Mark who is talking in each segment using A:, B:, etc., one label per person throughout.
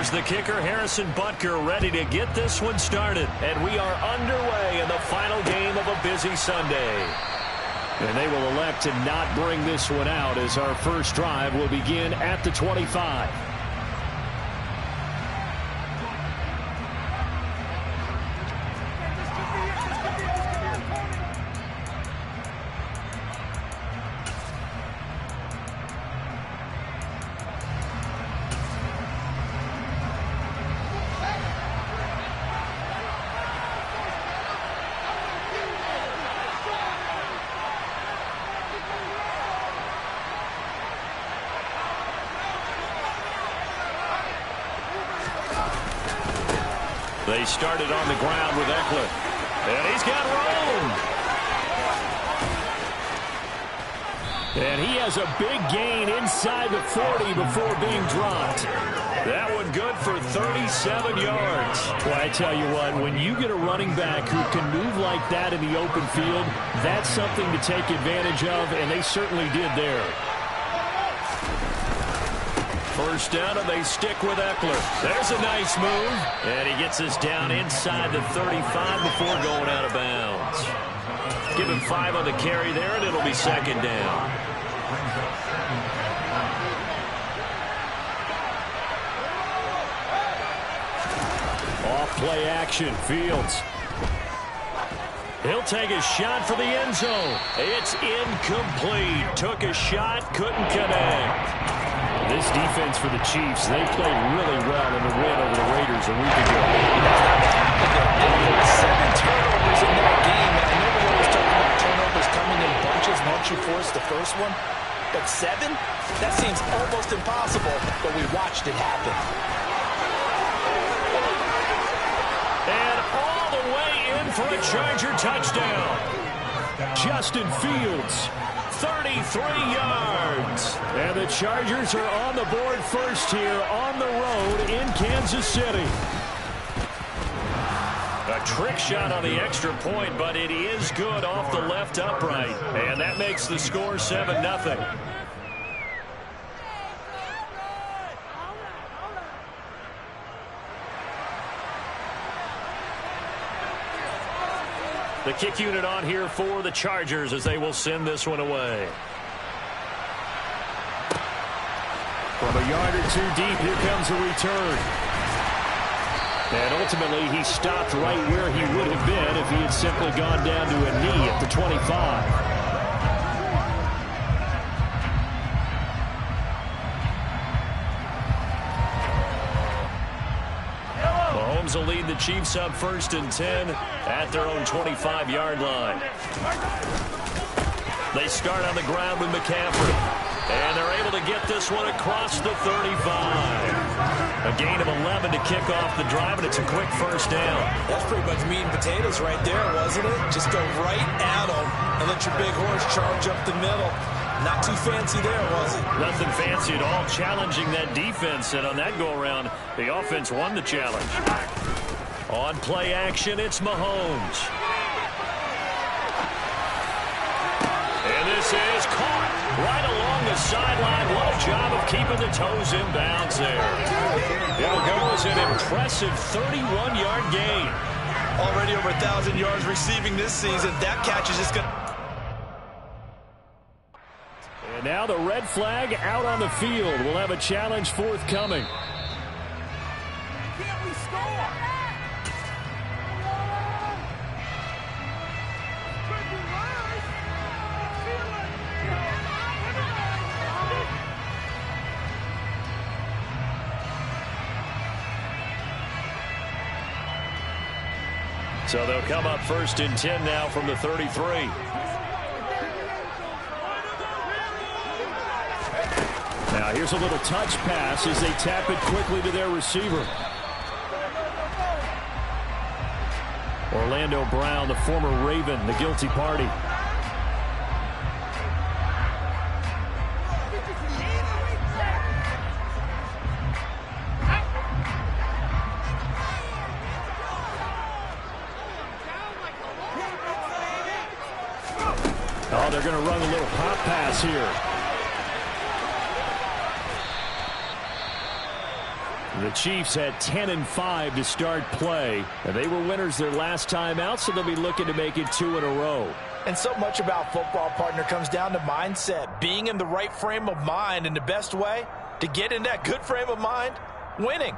A: Here's the kicker, Harrison Butker, ready to get this one started. And we are underway in the final game of a busy Sunday. And they will elect to not bring this one out as our first drive will begin at the 25. They started on the ground with Eckler. And he's got room. And he has a big gain inside the 40 before being dropped. That one good for 37 yards. Well, I tell you what, when you get a running back who can move like that in the open field, that's something to take advantage of, and they certainly did there. First down, and they stick with Eckler. There's a nice move. And he gets us down inside the 35 before going out of bounds. Give him 5 on the carry there, and it'll be second down. Off play action, Fields. He'll take a shot for the end zone. It's incomplete. Took a shot, couldn't connect. This defense for the Chiefs, they played really well in the win over the Raiders a week ago.
B: 7 turnovers in that game. And I know we always talk about turnovers coming in bunches once you force the first one. But 7? That seems almost impossible, but we watched it happen.
A: And all the way in for a Charger touchdown. Justin Fields. 33 yards. And the Chargers are on the board first here on the road in Kansas City. A trick shot on the extra point, but it is good off the left upright. And that makes the score 7-0. The kick unit on here for the Chargers as they will send this one away. From a yard or two deep, here comes a return. And ultimately, he stopped right where he would have been if he had simply gone down to a knee at the 25. Will lead the Chiefs up 1st and 10 at their own 25-yard line. They start on the ground with McCaffrey. And they're able to get this one across the 35. A gain of 11 to kick off the drive, and it's a quick first down.
B: That's pretty much meat and potatoes right there, wasn't it? Just go right at them and let your big horse charge up the middle. Not too fancy there, was it?
A: Nothing fancy at all, challenging that defense. And on that go-around, the offense won the challenge. On play action, it's Mahomes. And this is caught right along the sideline. What a job of keeping the toes in bounds there. It'll go as an impressive 31-yard gain.
B: Already over 1,000 yards receiving this season. That catch is just going to...
A: And now the red flag out on the field. We'll have a challenge forthcoming.
C: Can't we score?
A: So they'll come up 1st and 10 now from the 33. Now here's a little touch pass as they tap it quickly to their receiver. Orlando Brown, the former Raven, the guilty party. Oh, they're going to run a little pop pass here. The Chiefs had 10-5 to start play, and they were winners their last time out, so they'll be looking to make it 2 in a row.
B: And so much about football, partner, comes down to mindset, being in the right frame of mind, and the best way to get in that good frame of mind, winning.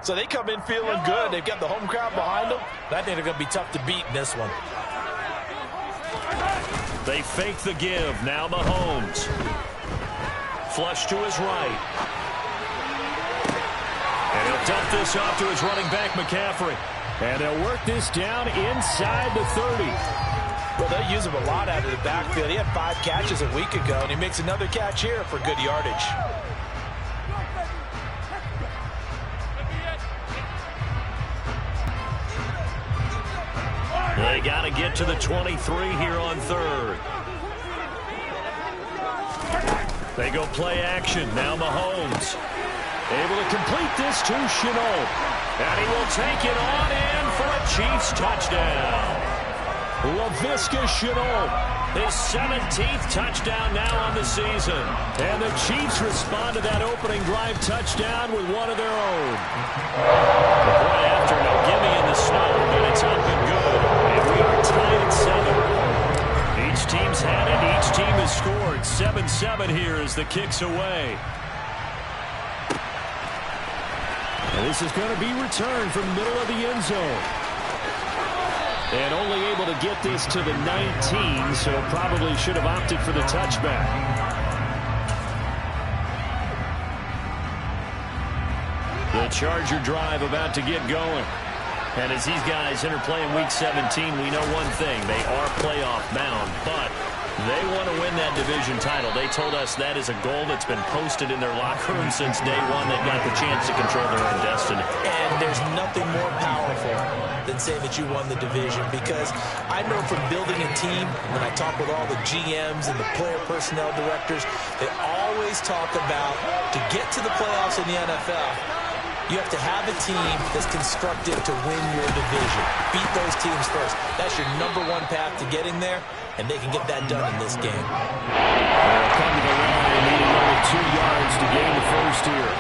B: So they come in feeling good. They've got the home crowd behind them. I think they're going to be tough to beat in this one.
A: They fake the give. Now Mahomes. Flush to his right. And he'll dump this off to his running back, McCaffrey. And they'll work this down inside the 30.
B: Well, they'll use him a lot out of the backfield. He had 5 catches a week ago, and he makes another catch here for good yardage.
A: They got to get to the 23 here on 3rd. They go play action. Now Mahomes. Able to complete this to Shenault. And he will take it on in for a Chiefs touchdown. Laviska Shenault. His 17th touchdown now on the season. And the Chiefs respond to that opening drive touchdown with one of their own. The point after, no gimme in the snow, but it's up and good. And we are tied at 7. Each team's had it. Each team has scored. 7-7 here as the kick's away. And this is going to be returned from middle of the end zone. And only able to get this to the 19, so probably should have opted for the touchback. The Charger drive about to get going. And as these guys interplay in Week 17, we know one thing. They are playoff bound, but they want to win that division title. They told us that is a goal that's been posted in their locker room since day one. They've got the chance to control their own destiny.
B: And there's nothing more powerful than saying that you won the division, because I know from building a team, when I talk with all the GMs and the player personnel directors, they always talk about to get to the playoffs in the NFL, you have to have a team that's constructed to win your division. Beat those teams first. That's your #1 path to getting there, and they can get that done in this game.
A: They'll come to the line, needing only 2 yards to gain the first here.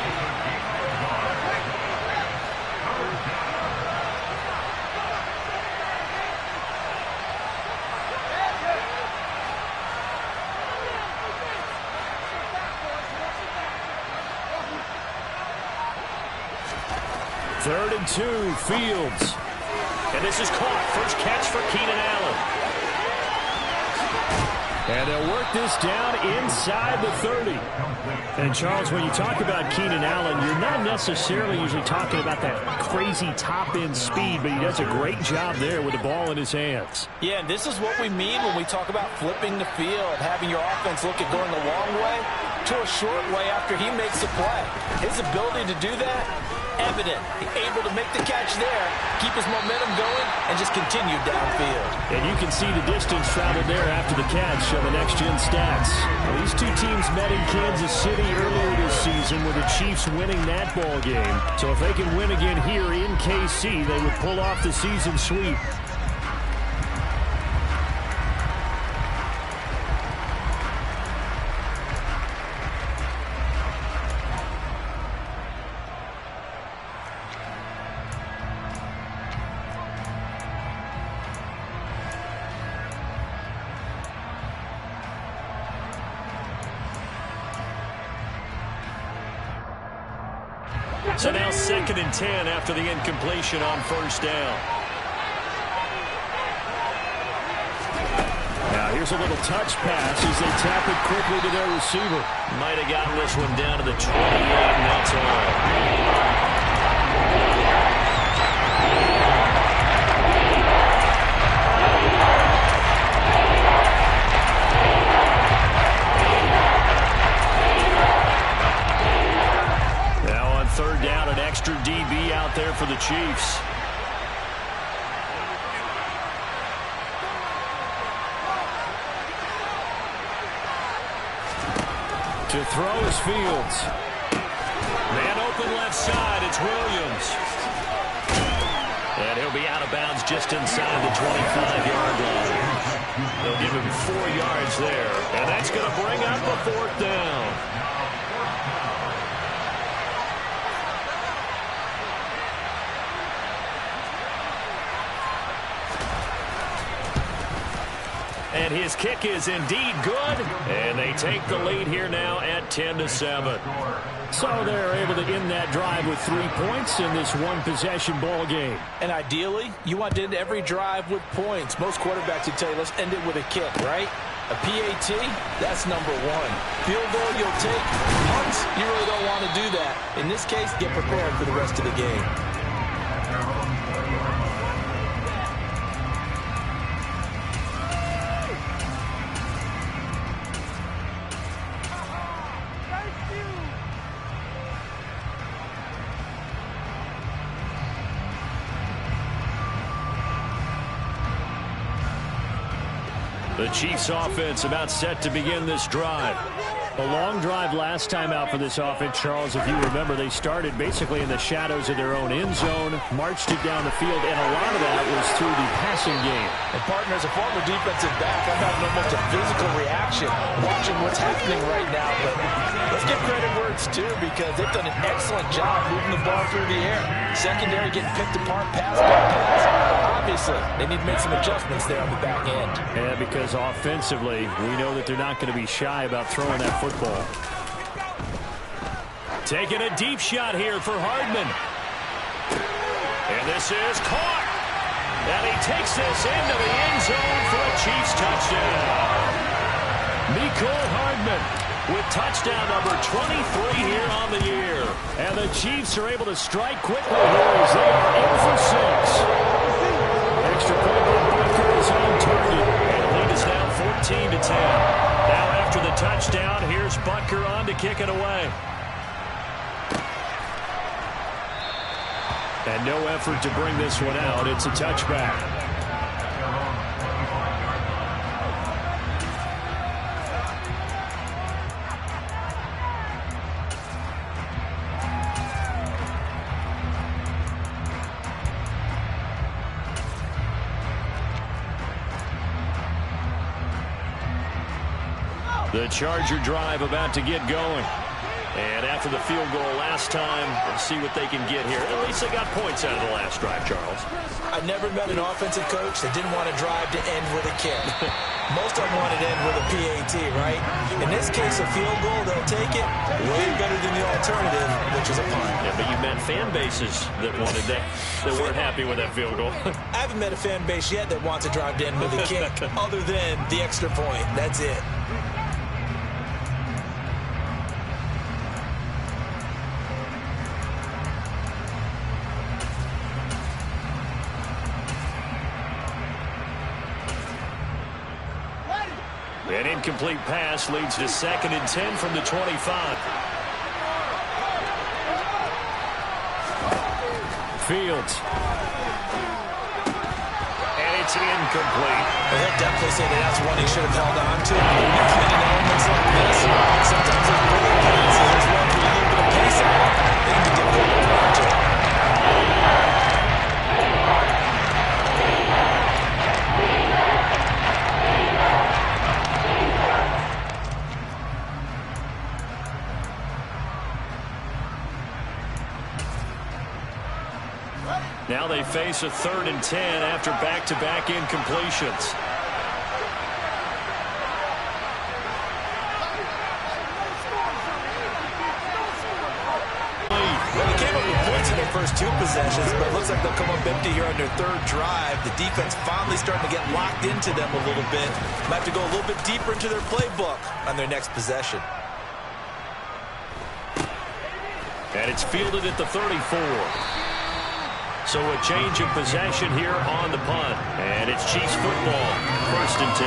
A: Third and 2, Fields. And this is caught. First catch for Keenan Allen. And they'll work this down inside the 30. And, Charles, when you talk about Keenan Allen, you're not necessarily usually talking about that crazy top-end speed, but he does a great job there with the ball in his hands.
B: Yeah, and this is what we mean when we talk about flipping the field, having your offense look at going a long way to a short way after he makes a play. His ability to do that, evident. Able to make the catch there, keep his momentum going, and just continue downfield.
A: And you can see the distance traveled there after the catch on the next-gen stats. Well, these two teams met in Kansas City earlier this season with the Chiefs winning that ball game. So if they can win again here in KC, they would pull off the season sweep. So now 2nd and 10 after the incompletion on first down. Now here's a little touch pass as they tap it quickly to their receiver. Might have gotten this one down to the 28, and that's all. Third down, an extra DB out there for the Chiefs. To throw is Fields. Man open left side, it's Williams. And he'll be out of bounds just inside the 25-yard line. They'll give him 4 yards there, and that's going to bring up a 4th down. And his kick is indeed good. And they take the lead here now at 10-7. So they're able to end that drive with 3 points in this one-possession ball game.
B: And ideally, you want to end every drive with points. Most quarterbacks would tell you, let's end it with a kick, right? A PAT, that's number one. Field goal you'll take. Punts, you really don't want to do that. In this case, get prepared for the rest of the game.
A: The Chiefs offense about set to begin this drive. A long drive last time out for this offense, Charles. If you remember, they started basically in the shadows of their own end zone, marched it down the field, and a lot of that was through the passing game.
B: And partner, as a former defensive back, I'm having almost a physical reaction watching what's happening right now. But let's give credit where it's due, because they've done an excellent job moving the ball through the air. Secondary getting picked apart, pass by pass. Obviously, they need to make some adjustments there on the back end.
A: Yeah, because offensively, we know that they're not going to be shy about throwing that football. Taking a deep shot here for Hardman. And this is caught. And he takes this into the end zone for a Chiefs touchdown. Mecole Hardman with touchdown number 23 here on the year. And the Chiefs are able to strike quickly here as they are in for 6. Extra point by Butker is on target. And the lead is now 14-10. Now after the touchdown, here's Butker on to kick it away. And no effort to bring this one out. It's a touchback. The Charger drive about to get going. And after the field goal last time, let's see what they can get here. At least they got points out of the last drive, Charles.
B: I never met an offensive coach that didn't want to drive to end with a kick. Most of them want to end with a PAT, right? In this case, a field goal, they'll take it way better than the alternative, which is a punt.
A: Yeah, but you met fan bases that wanted that weren't happy with that field goal.
B: I haven't met a fan base yet that wants to drive to end with a kick other than the extra point. That's it.
A: An incomplete pass leads to 2nd and 10 from the 25. Fields. And it's incomplete.
B: Well, he'll definitely say that that's one he should have held on to. When you're playing elements like this, sometimes those bigger passes, there's one with a little bit of pace on it. They can be difficult to hold on to.
A: Now they face a 3rd and 10 after back-to-back incompletions.
B: Well, they came up with points in their first 2 possessions, but it looks like they'll come up empty here on their 3rd drive. The defense finally starting to get locked into them a little bit. Might have to go a little bit deeper into their playbook on their next possession.
A: And it's fielded at the 34. So a change of possession here on the punt. And it's Chiefs football, 1st and 10.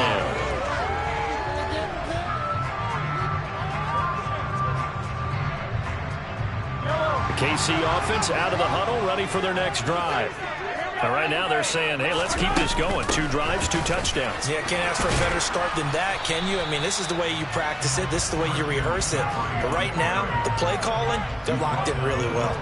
A: The KC offense out of the huddle, ready for their next drive. And right now they're saying, hey, let's keep this going. 2 drives, 2 touchdowns.
B: Yeah, can't ask for a better start than that, can you? I mean, this is the way you practice it. This is the way you rehearse it. But right now, the play calling, they're locked in really well.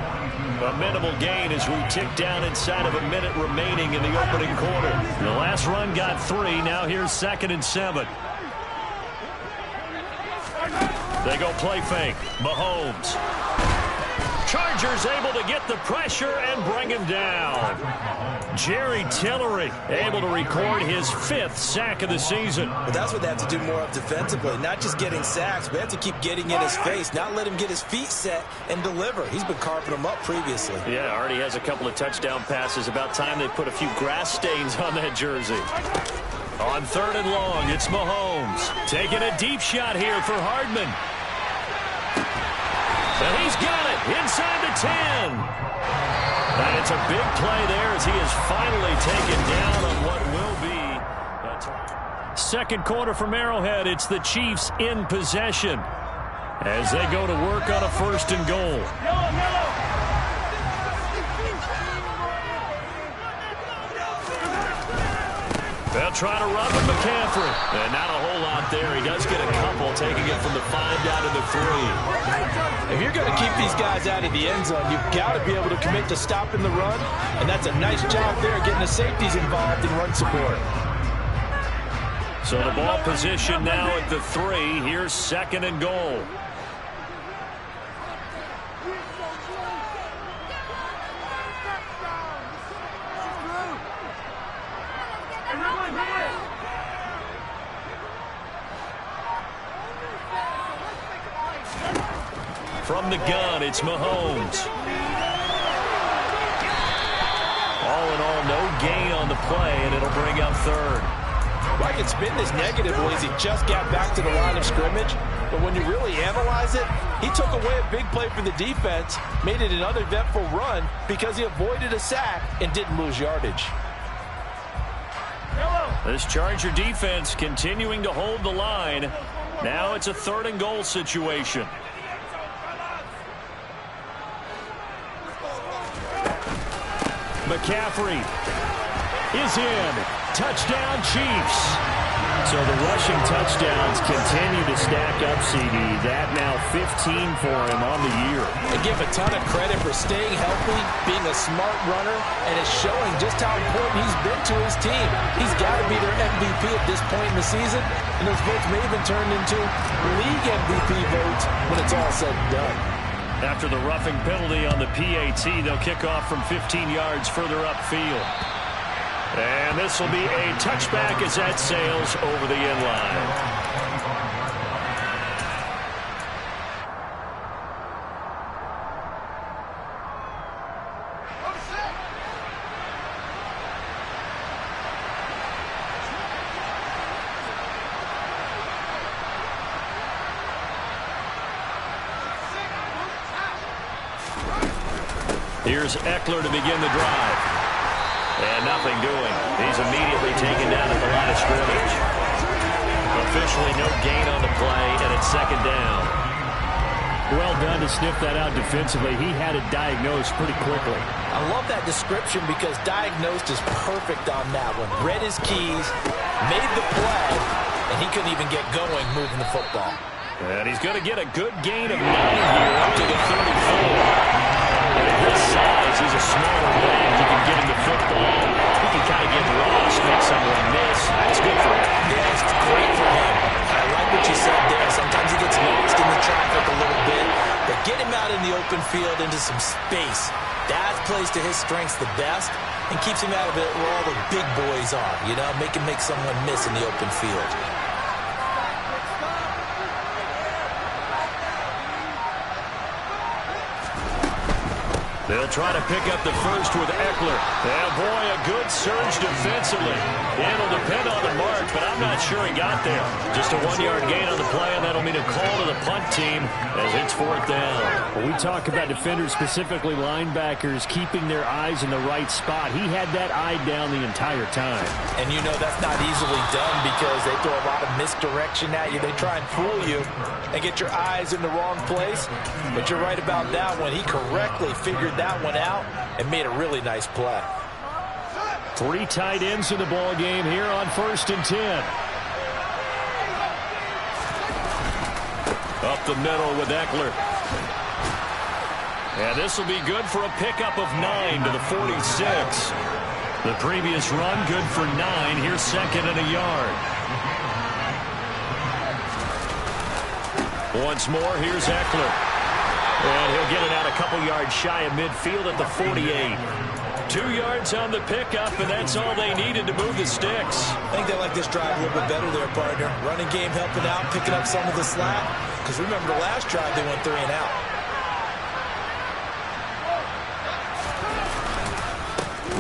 A: A minimal gain as we tick down inside of a minute remaining in the opening quarter. The last run got 3. Now here's 2nd and 7. They go play fake. Mahomes. Chargers able to get the pressure and bring him down. Jerry Tillery able to record his 5th sack of the season.
B: But that's what they have to do more of defensively, not just getting sacks, but they have to keep getting in his face, not let him get his feet set and deliver. He's been carving them up previously.
A: Yeah, already has a couple of touchdown passes. About time they put a few grass stains on that jersey. On 3rd and long, it's Mahomes taking a deep shot here for Hardman. And he's got it inside the 10. And it's a big play there as he is finally taken down on what will be a second quarter from Arrowhead. It's the Chiefs in possession as they go to work on a 1st and goal. They'll try to run with McCaffrey. And not a whole lot there. He does get a couple, taking it from the 5 down to the 3.
B: If you're going to keep these guys out of the end zone, you've got to be able to commit to stopping the run. And that's a nice job there, getting the safeties involved in run support.
A: So the ball position now at the 3. Here's 2nd and goal. From the gun, it's Mahomes. All in all, no gain on the play, and it'll bring up 3rd.
B: Well, I can spin this negatively as he just got back to the line of scrimmage. But when you really analyze it, he took away a big play for the defense, made it an uneventful run because he avoided a sack and didn't lose yardage.
A: This Charger defense continuing to hold the line. Now it's a 3rd and goal situation. McCaffrey is in. Touchdown, Chiefs. So the rushing touchdowns continue to stack up, CD. That now 15 for him on the year.
B: I give a ton of credit for staying healthy, being a smart runner, and it's showing just how important he's been to his team. He's got to be their MVP at this point in the season, and those votes may even turn into league MVP votes when it's all said and done.
A: After the roughing penalty on the PAT, they'll kick off from 15 yards further upfield. And this will be a touchback as that sails over the end line. Here's Eckler to begin the drive. And nothing doing. He's immediately taken down at the line of scrimmage. Officially no gain on the play, and it's 2nd down. Well done to sniff that out defensively. He had it diagnosed pretty quickly.
B: I love that description because diagnosed is perfect on that one. Read his keys, made the play, and he couldn't even get going moving the football.
A: And he's going to get a good gain of 9 here up to the 34. And at his size, he's a smaller man. He can get him the football. He can kind of get lost, make someone miss. That's good for him.
B: Yeah, it's great for him. I like what you said there. Sometimes he gets lost in the traffic a little bit. But get him out in the open field into some space. That plays to his strengths the best and keeps him out of it where all the big boys are. You know, make him make someone miss in the open field.
A: They'll try to pick up the first with Eckler. And boy, a good surge defensively. It'll depend on the mark, but I'm not sure he got there. Just a 1-yard gain on the play, and that'll mean a call to the punt team as it's 4th down. When we talk about defenders, specifically linebackers, keeping their eyes in the right spot, he had that eye down the entire time.
B: And you know that's not easily done because they throw a lot of misdirection at you. They try and fool you and get your eyes in the wrong place. But you're right about that one. He correctly figured that one out and made a really nice play.
A: 3 tight ends in the ball game here on 1st and 10. Up the middle with Eckler. And this will be good for a pickup of 9 to the 46. The previous run good for 9. Here's 2nd and a yard. Once more, here's Eckler. And he'll get it out a couple yards shy of midfield at the 48. 2 yards on the pickup, and that's all they needed to move the sticks.
B: I think they like this drive a little bit better there, partner. Running game helping out, picking up some of the slack. Because remember the last drive, they went 3 and out.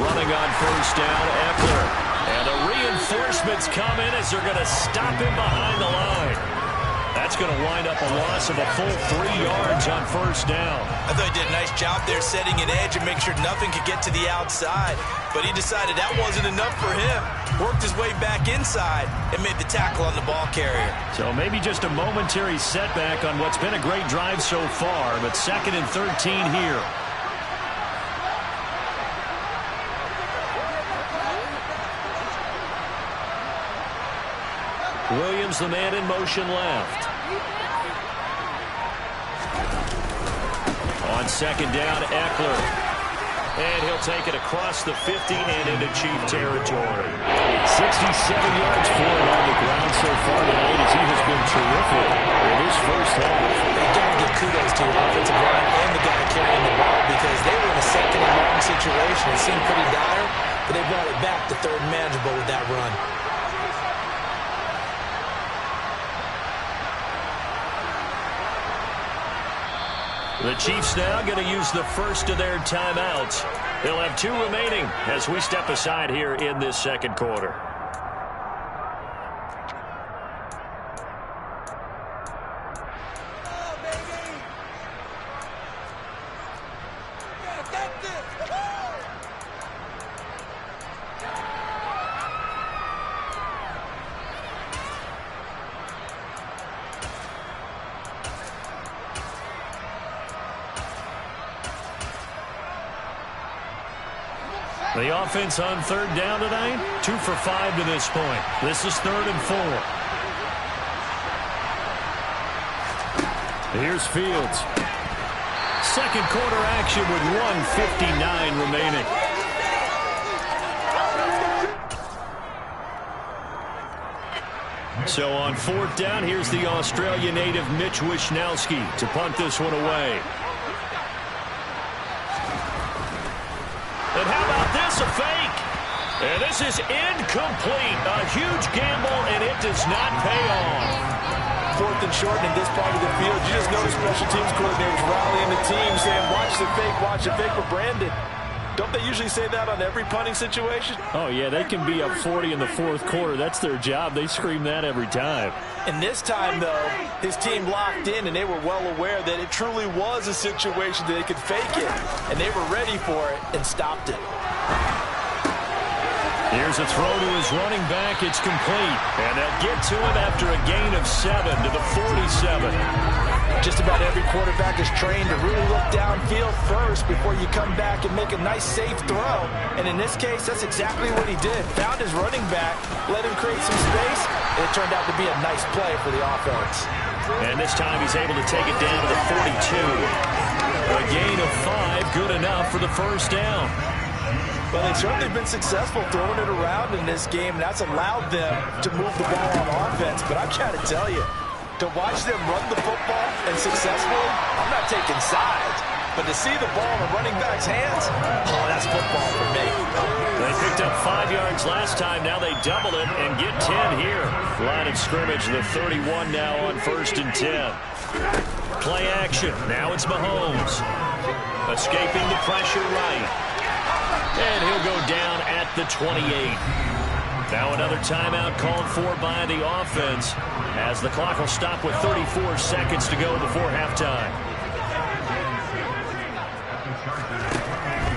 A: Running on first down, Eckler. And the reinforcements come in as they're going to stop him behind the line. That's going to wind up a loss of a full 3 yards on first down.
B: I thought he did a nice job there setting an edge and make sure nothing could get to the outside. But he decided that wasn't enough for him. Worked his way back inside and made the tackle on the ball carrier.
A: So maybe just a momentary setback on what's been a great drive so far. But 2nd and 13 here. Williams, the man in motion left. On 2nd down, Eckler. And he'll take it across the 50 and into Chief territory. 67 yards for it on the ground so far tonight as he has been terrific in his first half.
B: They gotta give kudos to your offensive line and the guy carrying the ball because they were in a 2nd and long situation. It seemed pretty dire, but they brought it back to 3rd and manageable with that run.
A: The Chiefs now going to use the first of their timeouts. They'll have 2 remaining as we step aside here in this 2nd quarter. The offense on 3rd down tonight, 2 for 5 to this point. This is 3rd and 4. Here's Fields. 2nd quarter action with 1:59 remaining. So on 4th down, here's the Australia native Mitch Wishnowsky to punt this one away. And how about this, a fake? And this is incomplete. A huge gamble, and it does not pay off.
C: 4th and short in this part of the field. You just notice special teams coordinators rallying the team, saying, watch the fake for Brandon. Don't they usually say that on every punting situation?
A: Oh, yeah, they can be up 40 in the 4th quarter. That's their job. They scream that every time.
C: And this time, though, his team locked in, and they were well aware that it truly was a situation that they could fake it. And they were ready for it and stopped it.
A: Here's a throw to his running back. It's complete. And they'll get to him after a gain of 7 to the 47.
B: Just about every quarterback is trained to really look downfield first before you come back and make a nice, safe throw. And in this case, that's exactly what he did. Found his running back, let him create some space, and it turned out to be a nice play for the offense.
A: And this time he's able to take it down to the 42. A gain of 5, good enough for the first down.
C: Well, they've certainly been successful throwing it around in this game, and that's allowed them to move the ball on offense. But I've got to tell you, to watch them run the football and successfully, I'm not taking sides. But to see the ball in the running back's hands, oh, that's football for me.
A: They picked up 5 yards last time. Now they double it and get 10 here. Line of scrimmage, the 31 now on 1st and 10. Play action. Now it's Mahomes. Escaping the pressure right. And he'll go down at the 28. Now another timeout called for by the offense as the clock will stop with 34 seconds to go before halftime.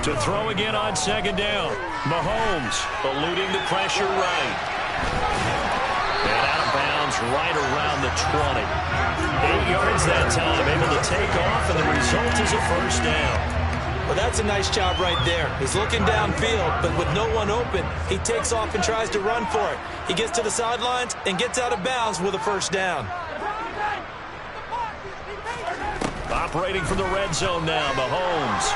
A: To throw again on 2nd down. Mahomes eluding the pressure right. And out of bounds right around the 20. 8 yards that time, able to take off, and the result is a first down.
B: Well, that's a nice job right there. He's looking downfield, but with no one open, he takes off and tries to run for it. He gets to the sidelines and gets out of bounds with a first down.
A: Operating from the red zone now, Mahomes.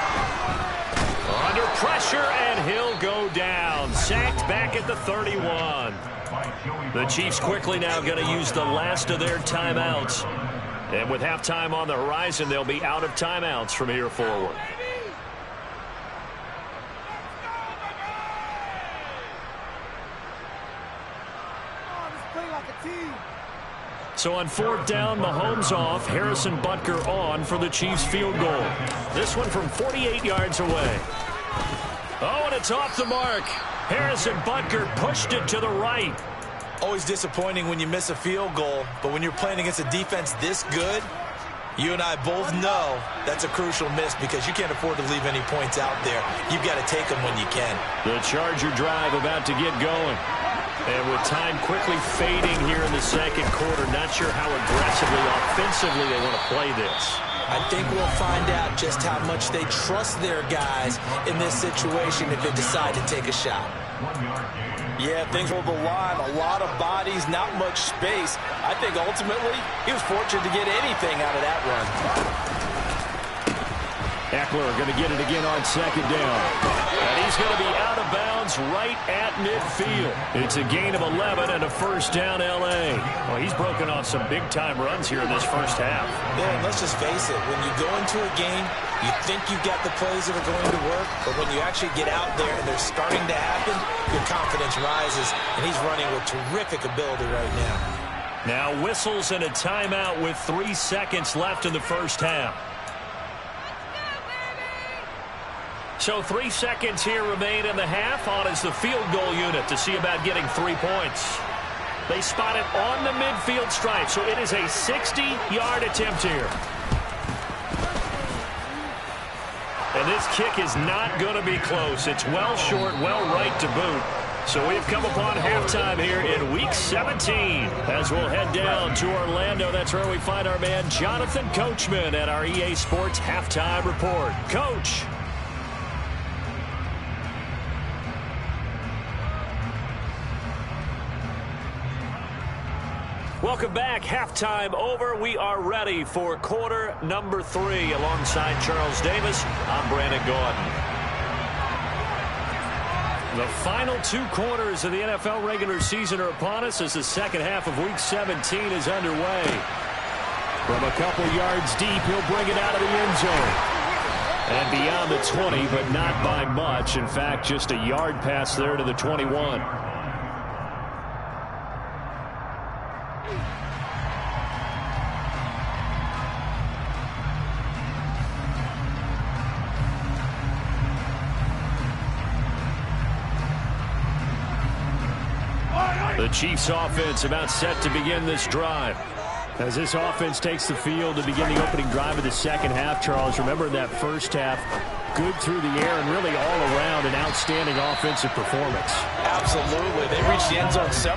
A: Under pressure, and he'll go down. Sacked back at the 31. The Chiefs quickly now going to use the last of their timeouts. And with halftime on the horizon, they'll be out of timeouts from here forward. So on fourth down, Mahomes off, Harrison Butker on for the Chiefs field goal. This one from 48 yards away. Oh, and it's off the mark. Harrison Butker pushed it to the right.
B: Always disappointing when you miss a field goal, but when you're playing against a defense this good, you and I both know that's a crucial miss because you can't afford to leave any points out there. You've got to take them when you can.
A: The Charger drive about to get going. And with time quickly fading here in the second quarter, not sure how aggressively, offensively they want to play this.
B: I think we'll find out just how much they trust their guys in this situation if they decide to take a shot.
C: Yeah, things on the line, a lot of bodies, not much space. I think ultimately he was fortunate to get anything out of that run.
A: Eckler going to get it again on second down. And he's going to be out of bounds right at midfield. It's a gain of 11 and a first down L.A. Well, he's broken off some big-time runs here in this first half.
B: Yeah, and let's just face it. When you go into a game, you think you've got the plays that are going to work, but when you actually get out there and they're starting to happen, your confidence rises, and he's running with terrific ability right now.
A: Now whistles and a timeout with 3 seconds left in the first half. So 3 seconds here remain in the half. On is the field goal unit to see about getting 3 points. They spot it on the midfield stripe, so it is a 60-yard attempt here. And this kick is not going to be close. It's well short, well right to boot. So we've come upon halftime here in Week 17. As we'll head down to Orlando, that's where we find our man Jonathan Coachman at our EA Sports Halftime Report. Coach. Welcome back. Halftime over. We are ready for quarter number 3. Alongside Charles Davis, I'm Brandon Gaudin. The final 2 quarters of the NFL regular season are upon us as the second half of Week 17 is underway. From a couple yards deep, he'll bring it out of the end zone. And beyond the 20, but not by much. In fact, just a yard pass there to the 21. The Chiefs offense about set to begin this drive. As this offense takes the field to begin the opening drive of the second half, Charles, remember that first half, good through the air and really all around an outstanding offensive performance.
C: Absolutely. They reached the end zone several